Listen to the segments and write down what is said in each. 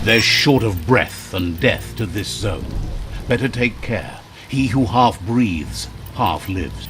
There's short of breath and death to this zone. Better take care. He who half breathes, half lives.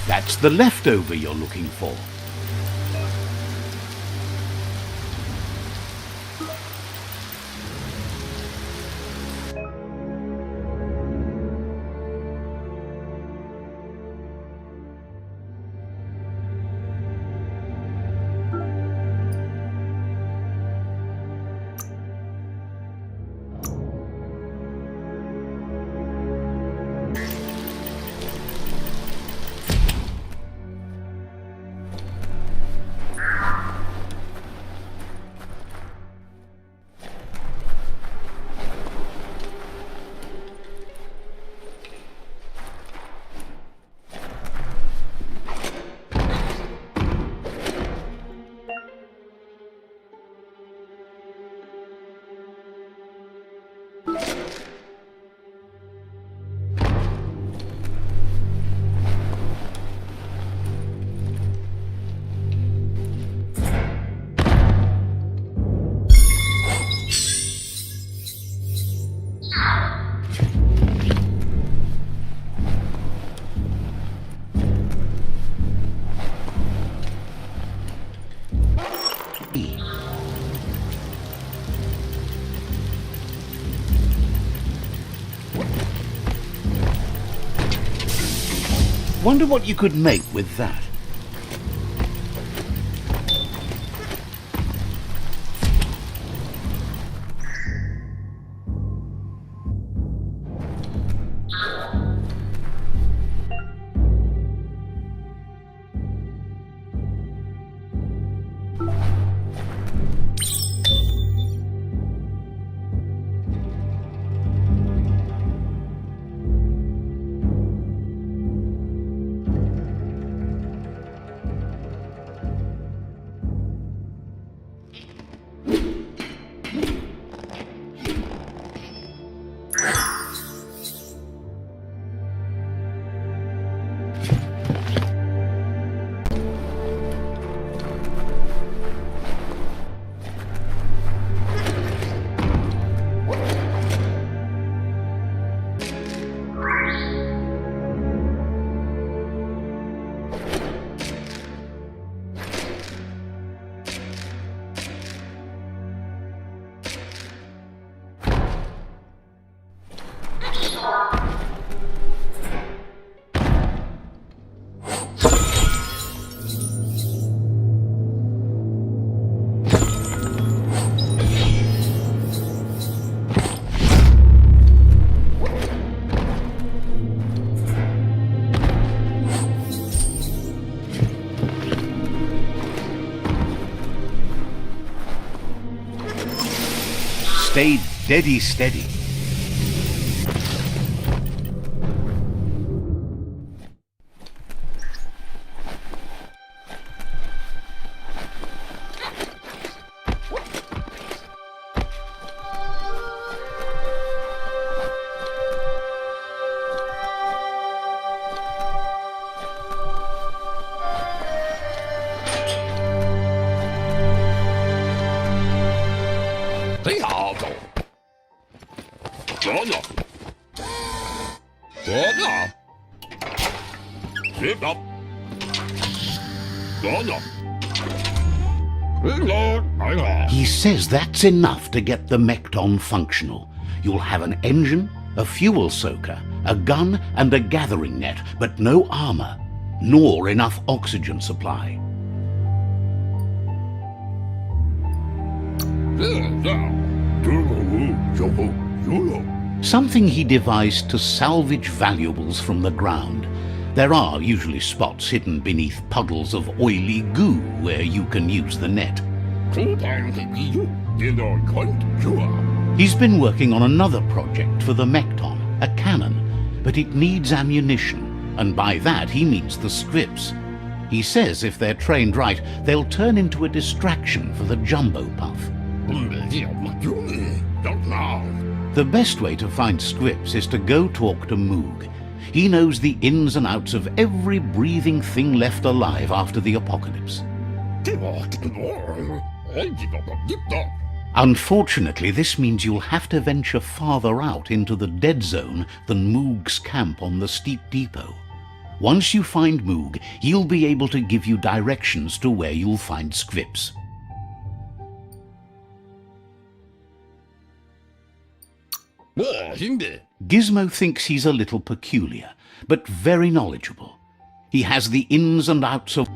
That's the leftover you're looking for. Wonder what you could make with that. Stay deady steady. He says that's enough to get the Mekton functional. You'll have an engine, a fuel soaker, a gun and a gathering net, but no armor, nor enough oxygen supply. Something he devised to salvage valuables from the ground, There are usually spots hidden beneath puddles of oily goo where you can use the net. He's been working on another project for the Mekton, a cannon, but it needs ammunition, and by that he means the scripts. He says if they're trained right, they'll turn into a distraction for the Jumbo Puff. The best way to find scripts is to go talk to Moog. He knows the ins and outs of every breathing thing left alive after the apocalypse. Unfortunately, this means you'll have to venture farther out into the dead zone than Moog's camp on the steep depot. Once you find Moog, he'll be able to give you directions to where you'll find scripts. Gizmo thinks he's a little peculiar, but very knowledgeable. He has the ins and outs of...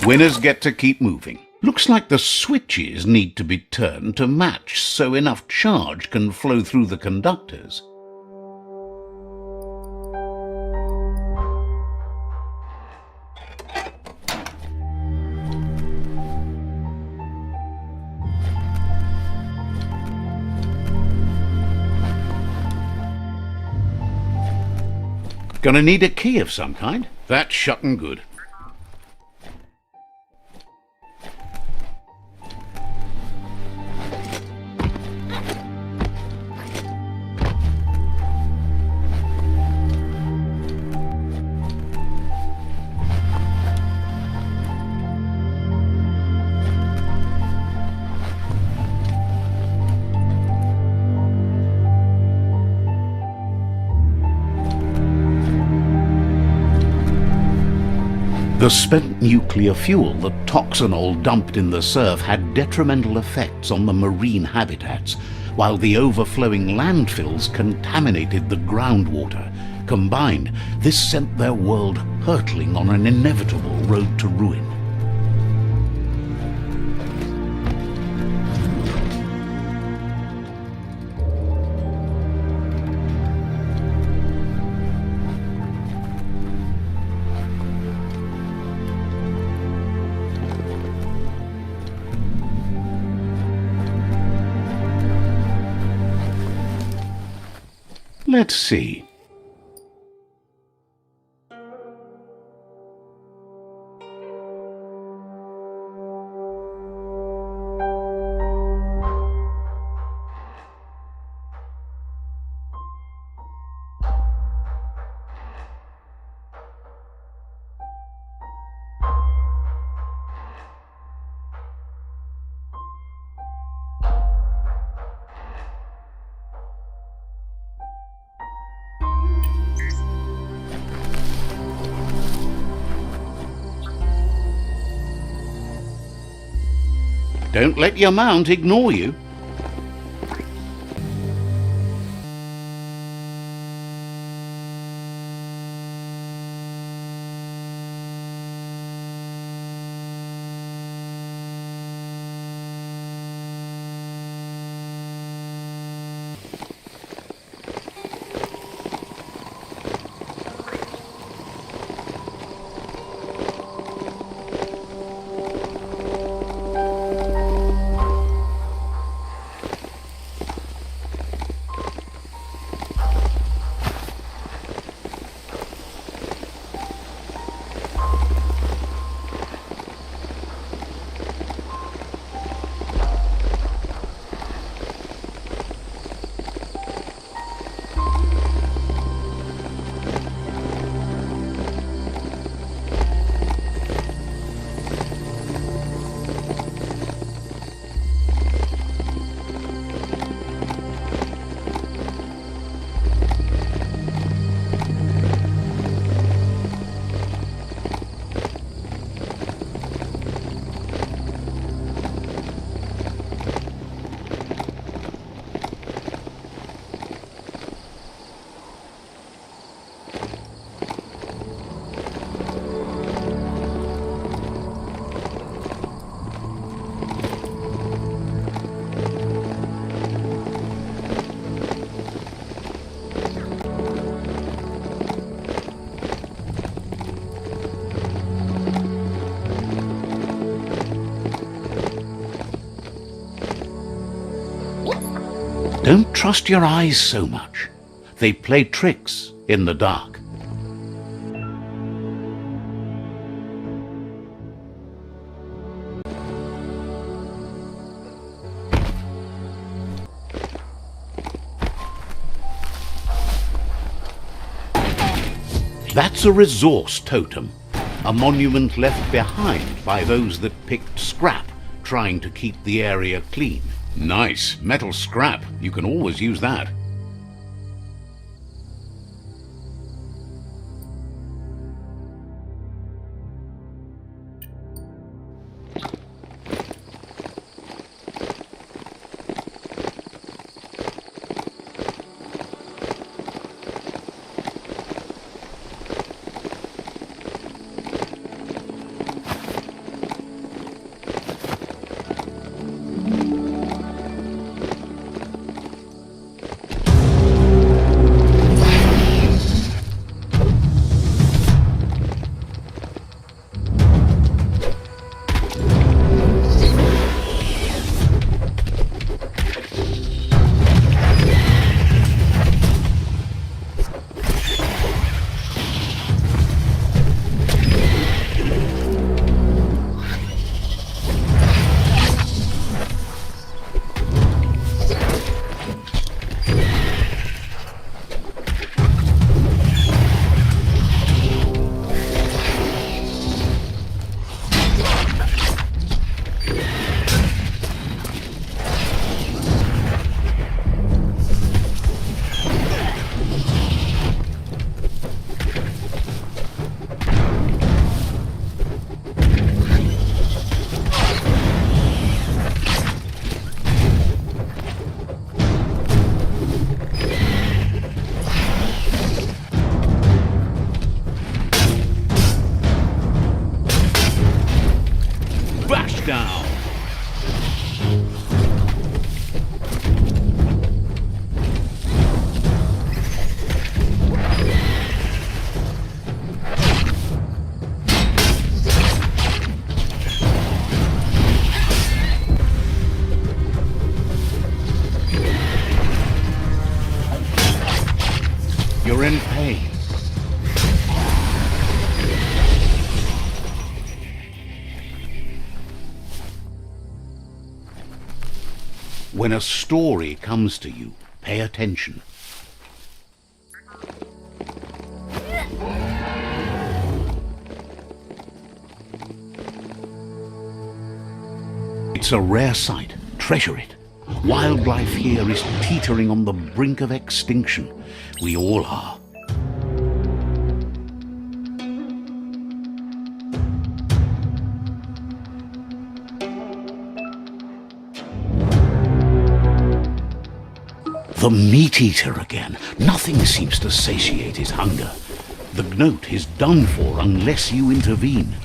Winners get to keep moving. Looks like the switches need to be turned to match so enough charge can flow through the conductors. Gonna need a key of some kind. That's shut and good. The spent nuclear fuel that Toxanol dumped in the surf had detrimental effects on the marine habitats, while the overflowing landfills contaminated the groundwater. Combined, this sent their world hurtling on an inevitable road to ruin. Let's see. Don't let your mount ignore you. Don't trust your eyes so much. They play tricks in the dark. That's a resource totem, a monument left behind by those that picked scrap, trying to keep the area clean. Nice, metal scrap. You can always use that. Down. You're in pain. When a story comes to you, pay attention. It's a rare sight. Treasure it. Wildlife here is teetering on the brink of extinction. We all are. The meat-eater again. Nothing seems to satiate his hunger. The gnat is done for unless you intervene.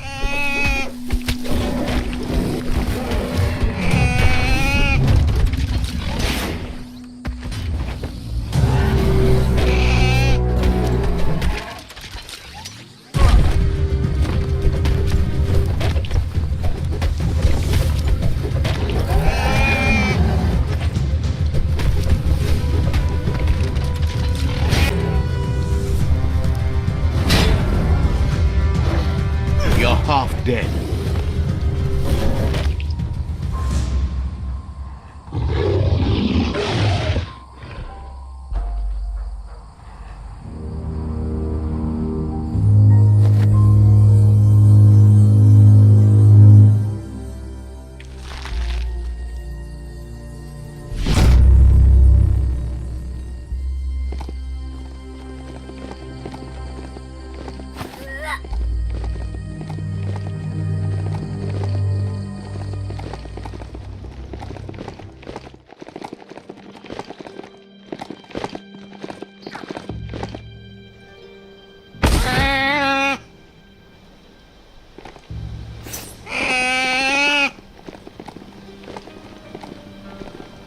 Half dead.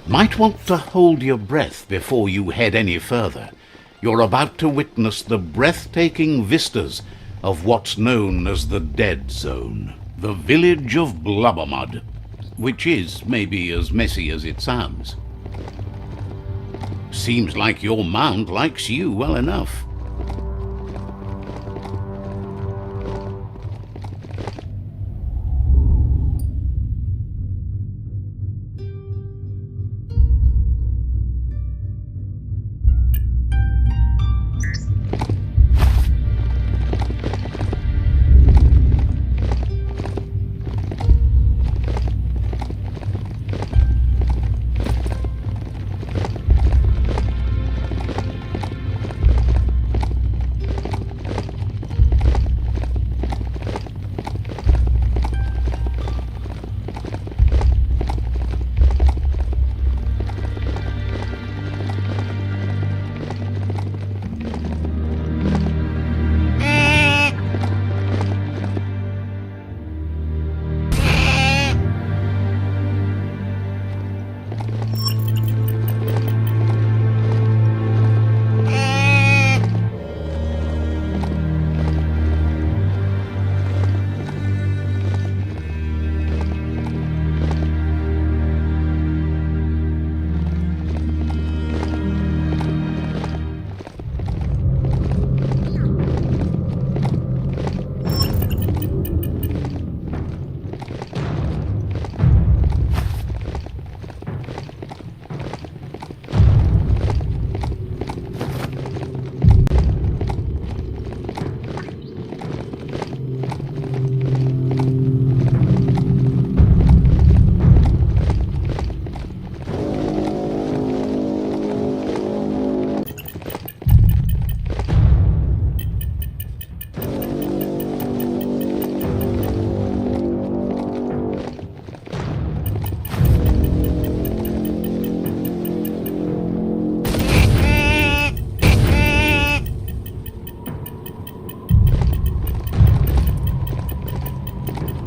Might want to hold your breath before you head any further. You're about to witness the breathtaking vistas of what's known as the Dead Zone, the village of Blubbermud, which is maybe as messy as it sounds. Seems like your mount likes you well enough.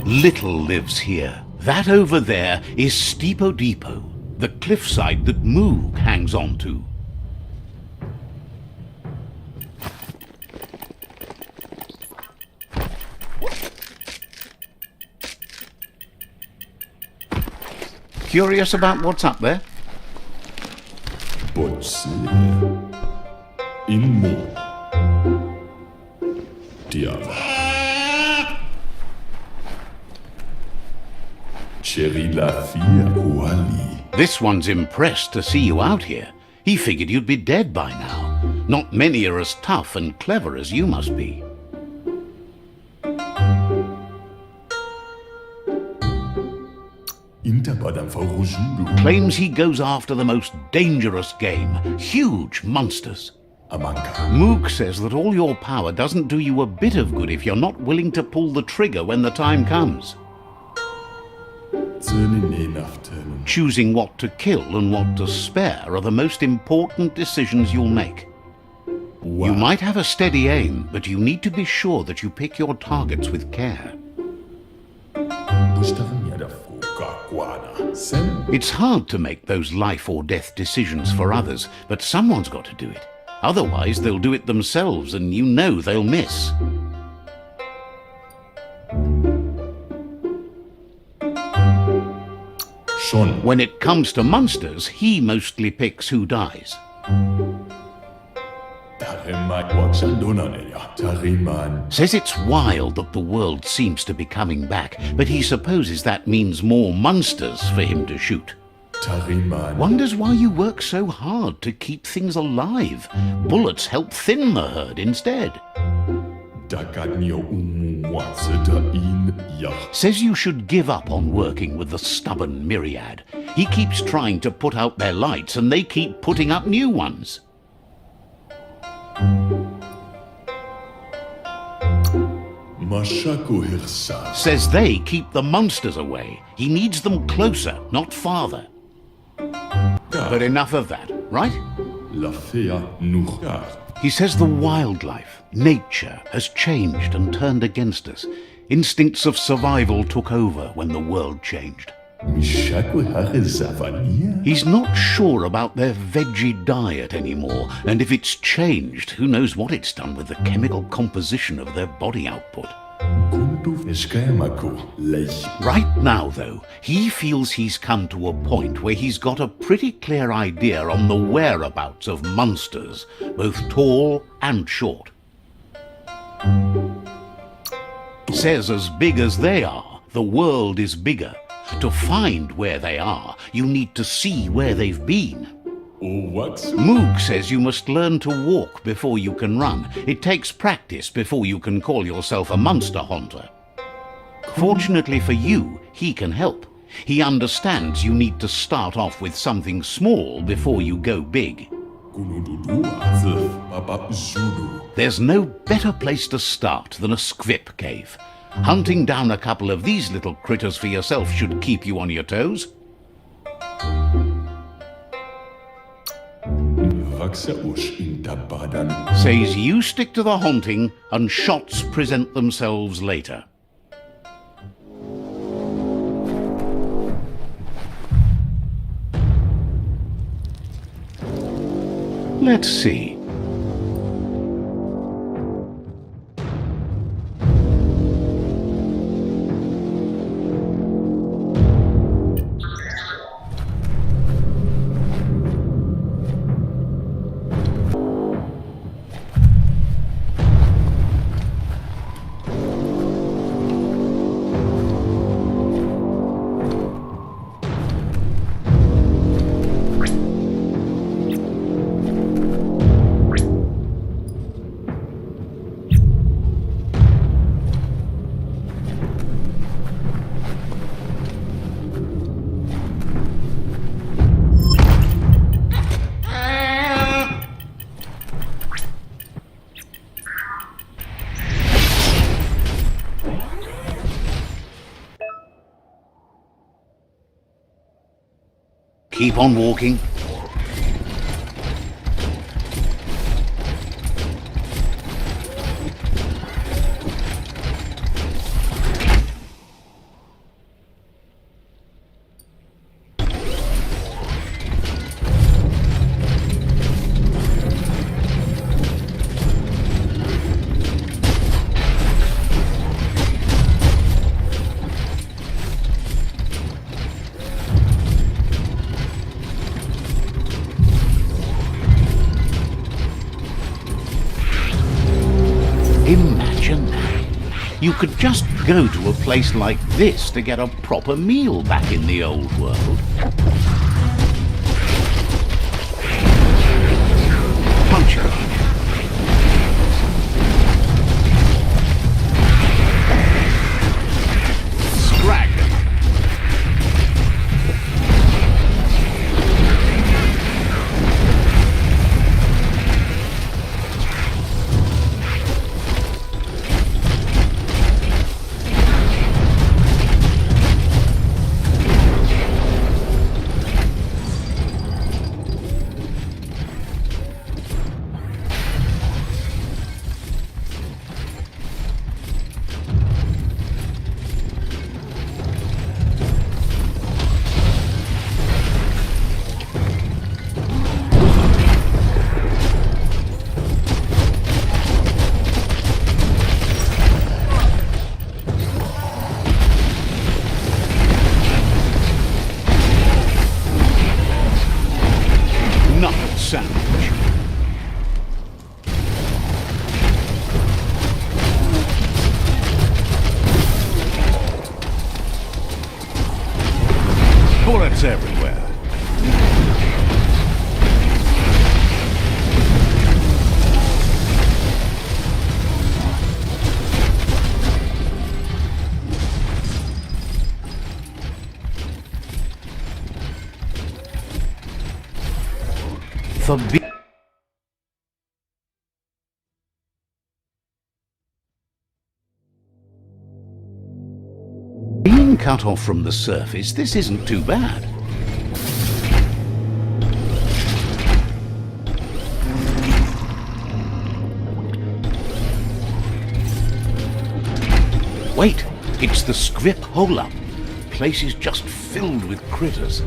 Little lives here. That over there is Steepo Depot, the cliffside that Moog hangs on to. Curious about what's up there? Botse. Inmo. Diava. Cherry la fille Kuali. This one's impressed to see you out here. He figured you'd be dead by now. Not many are as tough and clever as you must be. Claims he goes after the most dangerous game, huge monsters. Moog says that all your power doesn't do you a bit of good if you're not willing to pull the trigger when the time comes. Choosing what to kill and what to spare are the most important decisions you'll make. You might have a steady aim, but you need to be sure that you pick your targets with care. It's hard to make those life or death decisions for others, but someone's got to do it. Otherwise, they'll do it themselves, and you know they'll miss. When it comes to monsters, he mostly picks who dies. Says it's wild that the world seems to be coming back, but he supposes that means more monsters for him to shoot. Wonders why you work so hard to keep things alive. Bullets help thin the herd instead. Says you should give up on working with the stubborn myriad. He keeps trying to put out their lights and they keep putting up new ones. Says they keep the monsters away. He needs them closer, not farther. But enough of that, right? He says the wildlife, nature, has changed and turned against us. Instincts of survival took over when the world changed. He's not sure about their veggie diet anymore, and if it's changed, who knows what it's done with the chemical composition of their body output. Right now, though, he feels he's come to a point where he's got a pretty clear idea on the whereabouts of monsters, both tall and short. Says as big as they are, the world is bigger. To find where they are, you need to see where they've been. Moog says you must learn to walk before you can run. It takes practice before you can call yourself a monster hunter. Fortunately for you, he can help. He understands you need to start off with something small before you go big. There's no better place to start than a squip cave. Hunting down a couple of these little critters for yourself should keep you on your toes. Says you stick to the hunting and shots present themselves later. Let's see. Keep on walking. Imagine that. You could just go to a place like this to get a proper meal back in the old world. Punch it. Scrag. Sandwich. Bullets everywhere. For being cut off from the surface, this isn't too bad. Wait, it's the scrip hole-up. Place is just filled with critters.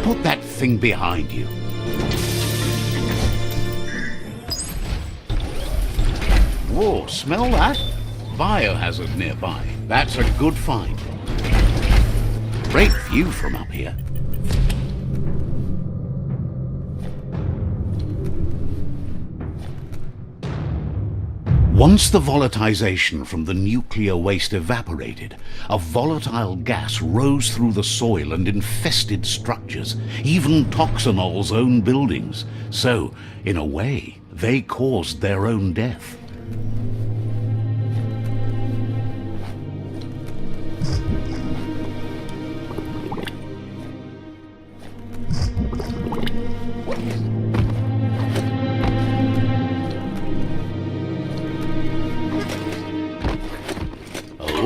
Put that thing behind you. Whoa, smell that? Biohazard nearby. That's a good find. Great view from up here. Once the volatilization from the nuclear waste evaporated, a volatile gas rose through the soil and infested structures, even Toxanol's own buildings. So, in a way, they caused their own death.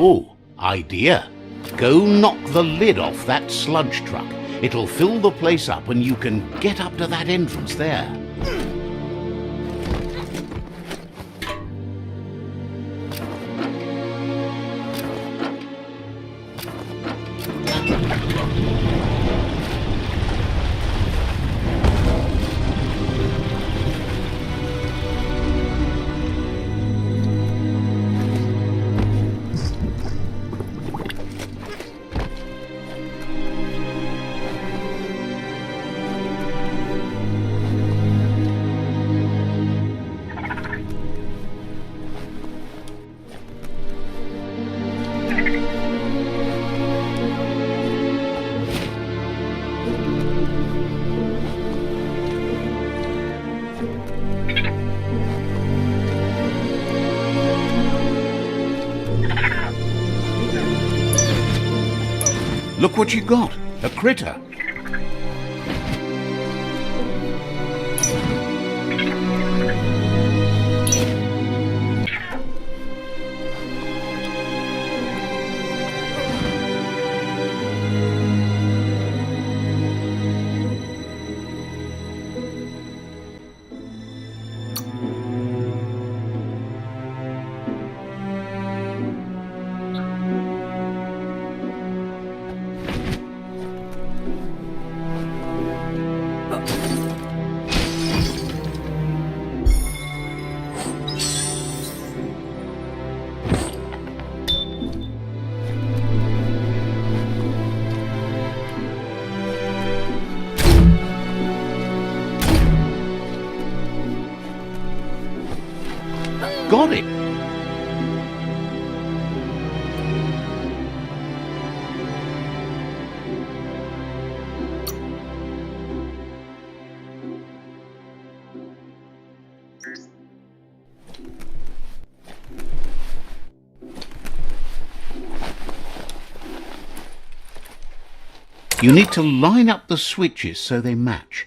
Oh, idea. Go knock the lid off that sludge truck. It'll fill the place up and you can get up to that entrance there. Look what you got, a critter. Got it! You need to line up the switches so they match.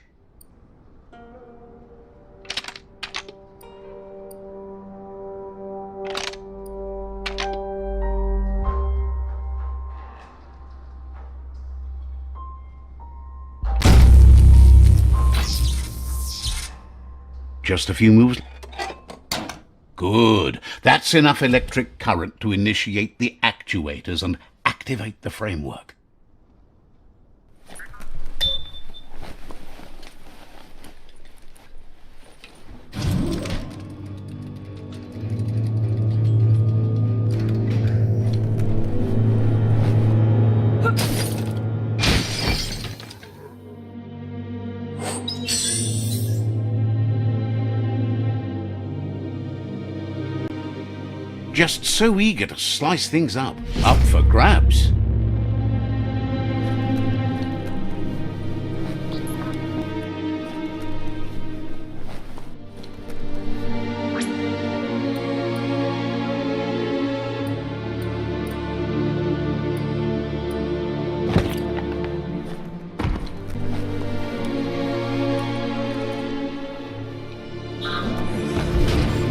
Just a few moves. Good. That's enough electric current to initiate the actuators and activate the framework. Just so eager to slice things up for grabs.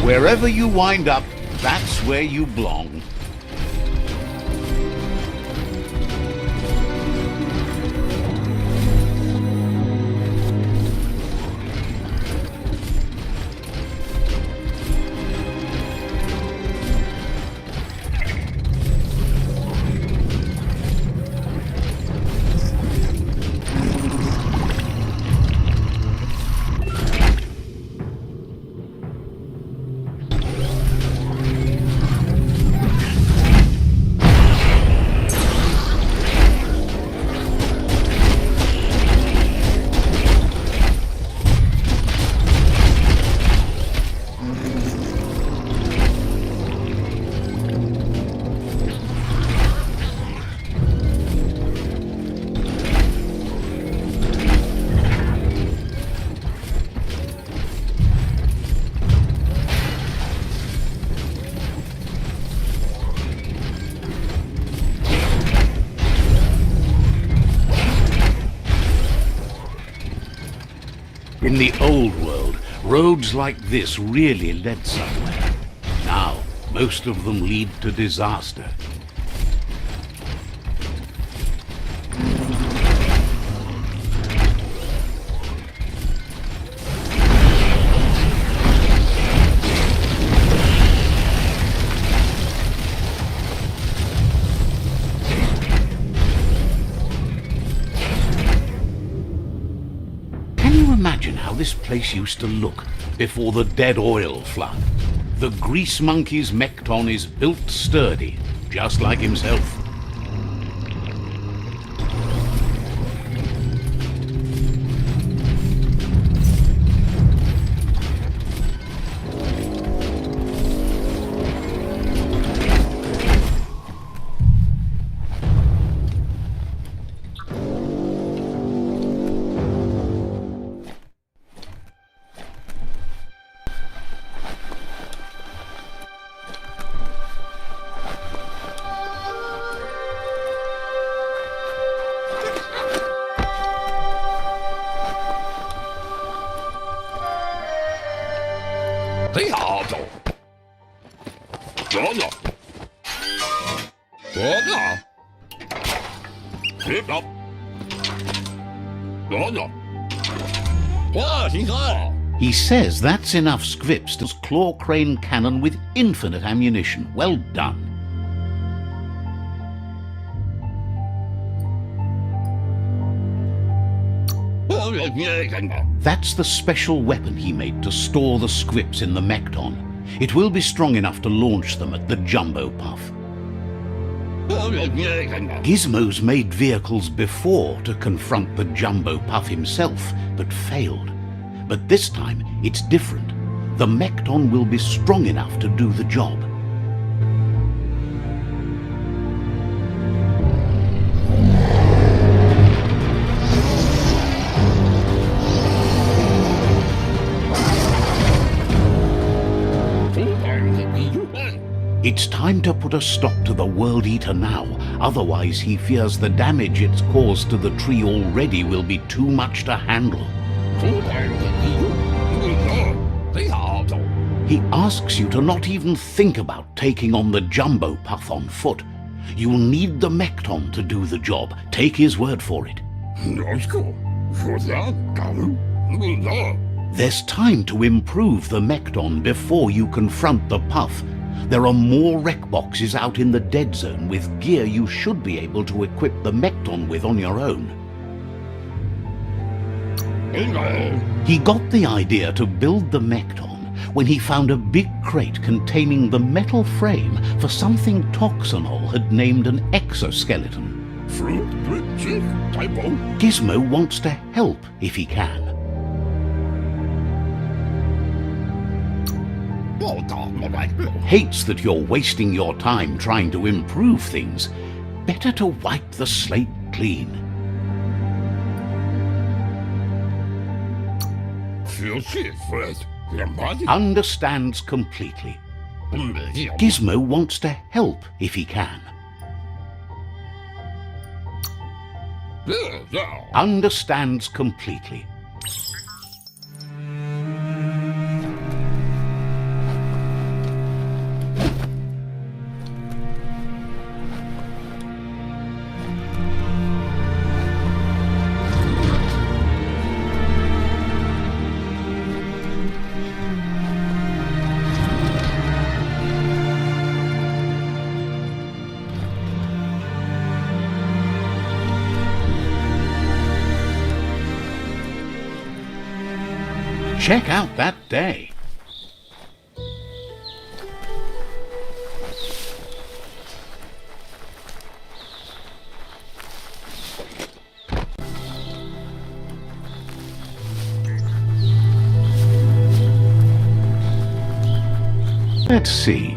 Wherever you wind up, that's where you belong. In the old world, roads like this really led somewhere. Now, most of them lead to disaster. Can you imagine how this place used to look before the dead oil flood? The grease monkey's Mekton is built sturdy, just like himself. He says that's enough scripts to claw crane cannon with infinite ammunition. Well done. That's the special weapon he made to store the scripts in the Mekton. It will be strong enough to launch them at the Jumbo Puff. Gizmo's made vehicles before to confront the Jumbo Puff himself, but failed. But this time, it's different. The Mekton will be strong enough to do the job. It's time to put a stop to the World Eater now, otherwise he fears the damage it's caused to the tree already will be too much to handle. He asks you to not even think about taking on the Jumbo Puff on foot. You'll need the Mekton to do the job, take his word for it. There's time to improve the Mekton before you confront the Puff. There are more wreck boxes out in the dead zone with gear you should be able to equip the Mekton with on your own. He got the idea to build the Mekton when he found a big crate containing the metal frame for something Toxanol had named an exoskeleton. Gizmo wants to help if he can. Hates that you're wasting your time trying to improve things. Better to wipe the slate clean. Understands completely. Gizmo wants to help if he can. Understands completely. Check out that day. Let's see.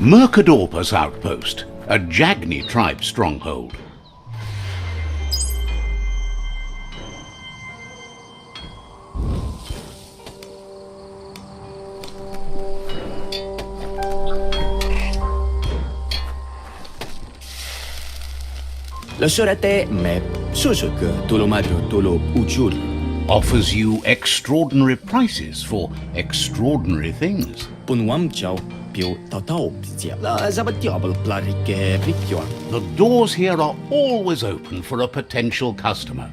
Mercadorpus Outpost, a Jagni tribe stronghold. L'assurate me susuk tulumadru tulu ujul. Offers you extraordinary prices for extraordinary things. Punwam chao piu tatao pizia. La zabatiobel plarike picchio. The doors here are always open for a potential customer.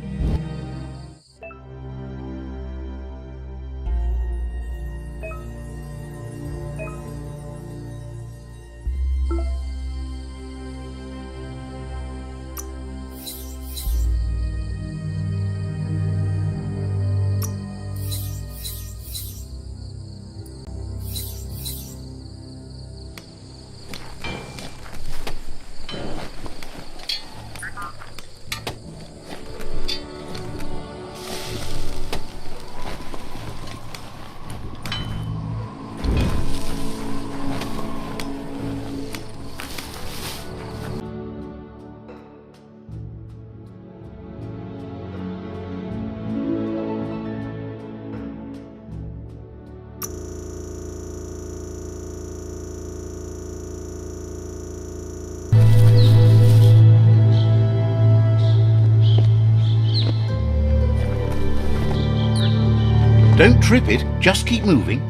Don't trip it, just keep moving.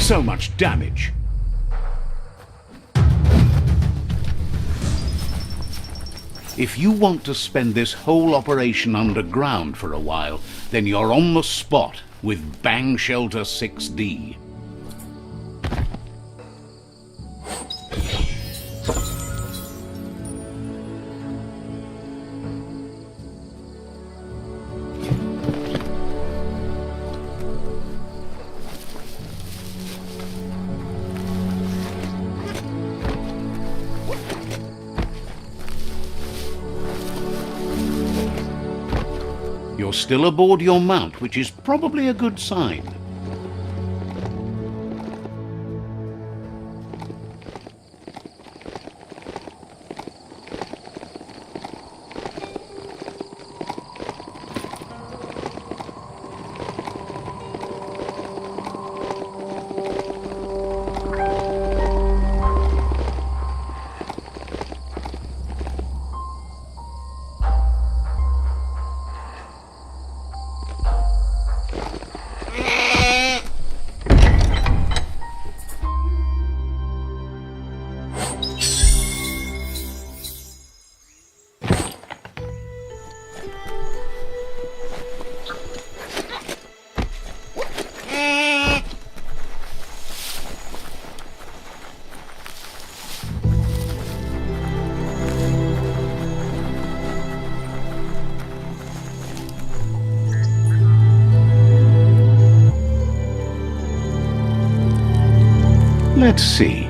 So much damage. If you want to spend this whole operation underground for a while, then you're on the spot with Bang Shelter 6D. You're still aboard your mount, which is probably a good sign. Let's see.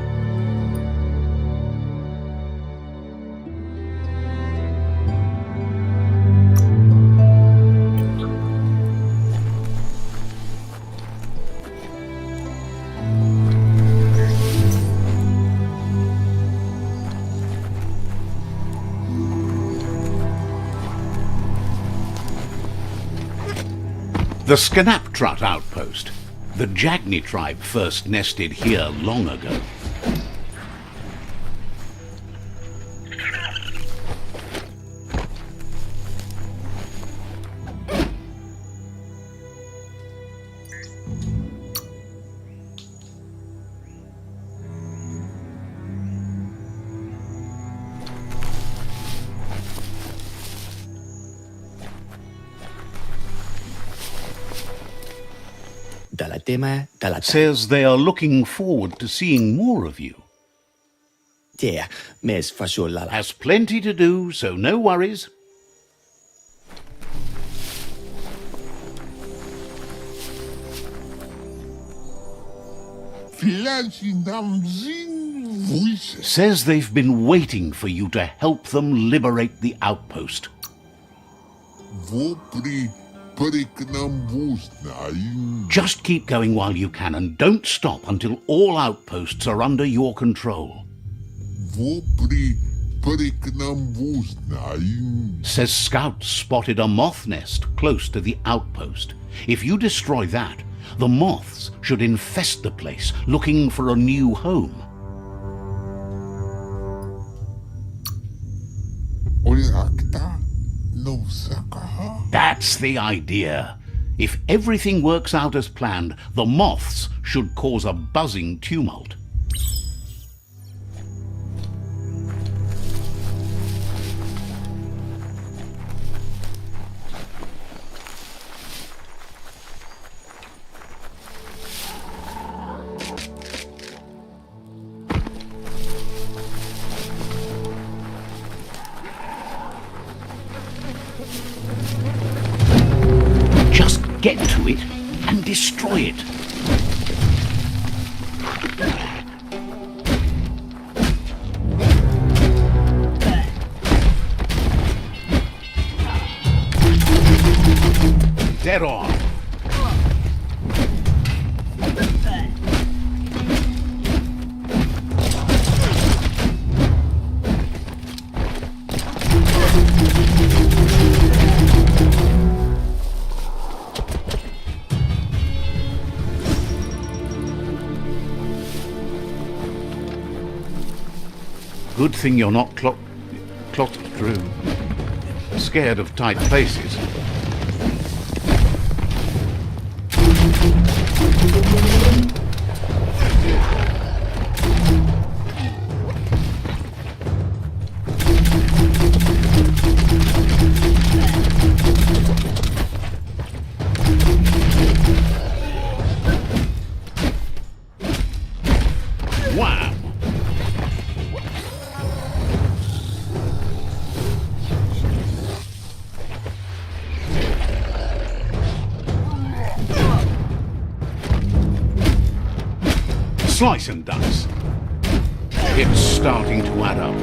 The Scanaptrut outpost. The Jagni tribe first nested here long ago. Says they are looking forward to seeing more of you. Has plenty to do, so no worries. Says they've been waiting for you to help them liberate the outpost. Just keep going while you can and don't stop until all outposts are under your control. Says scouts spotted a moth nest close to the outpost. If you destroy that, the moths should infest the place looking for a new home. That's the idea. If everything works out as planned, the moths should cause a buzzing tumult. Get to it and destroy it. Dead on. Good thing you're not clotted through. Scared of tight places. Wow! Slice and dice. It's starting to add up.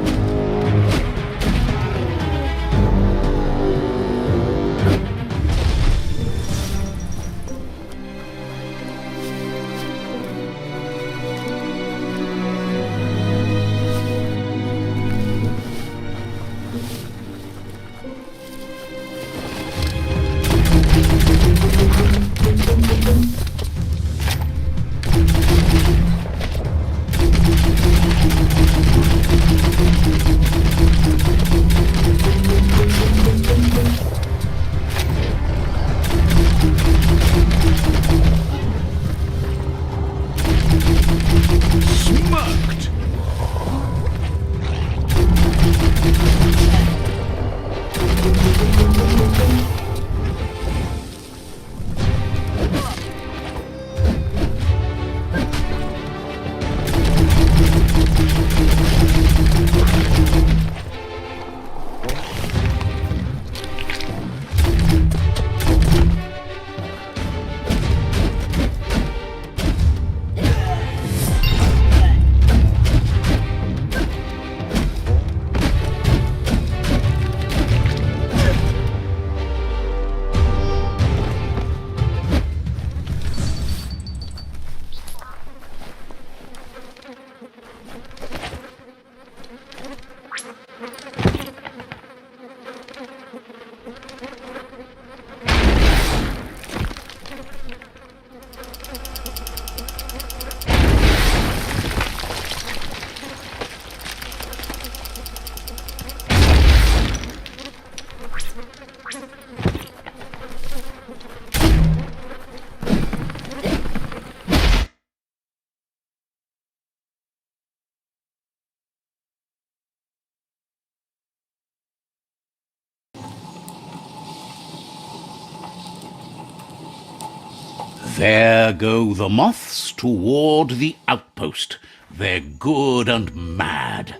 There go the moths toward the outpost. They're good and mad.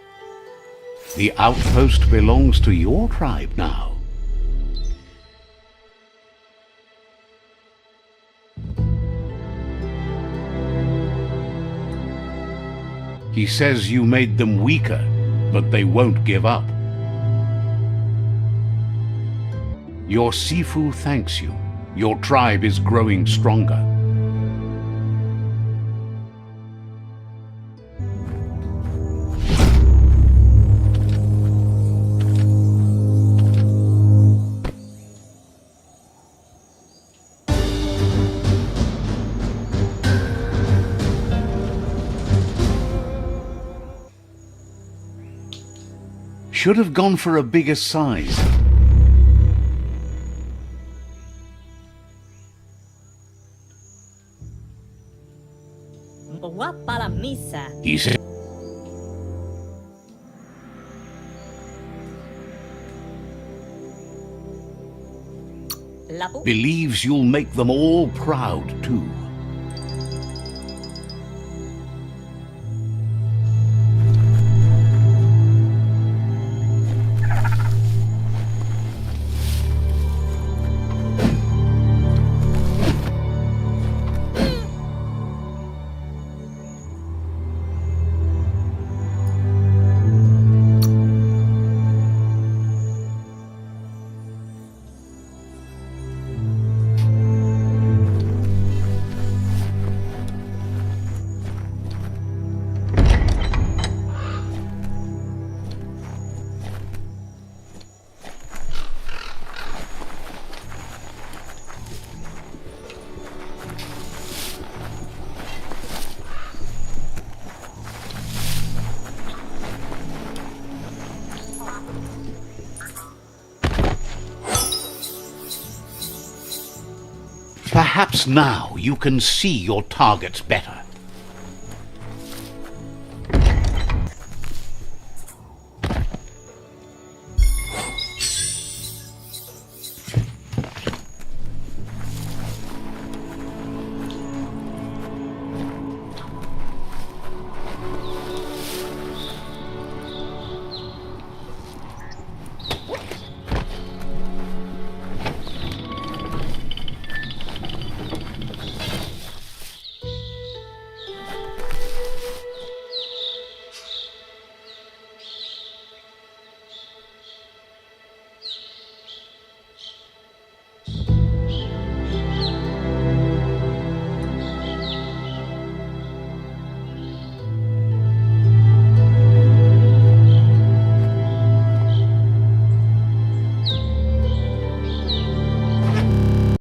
The outpost belongs to your tribe now. He says you made them weaker, but they won't give up. Your Sifu thanks you. Your tribe is growing stronger. Should have gone for a bigger size. Va para misa. He said, believes you'll make them all proud too. Perhaps now you can see your targets better.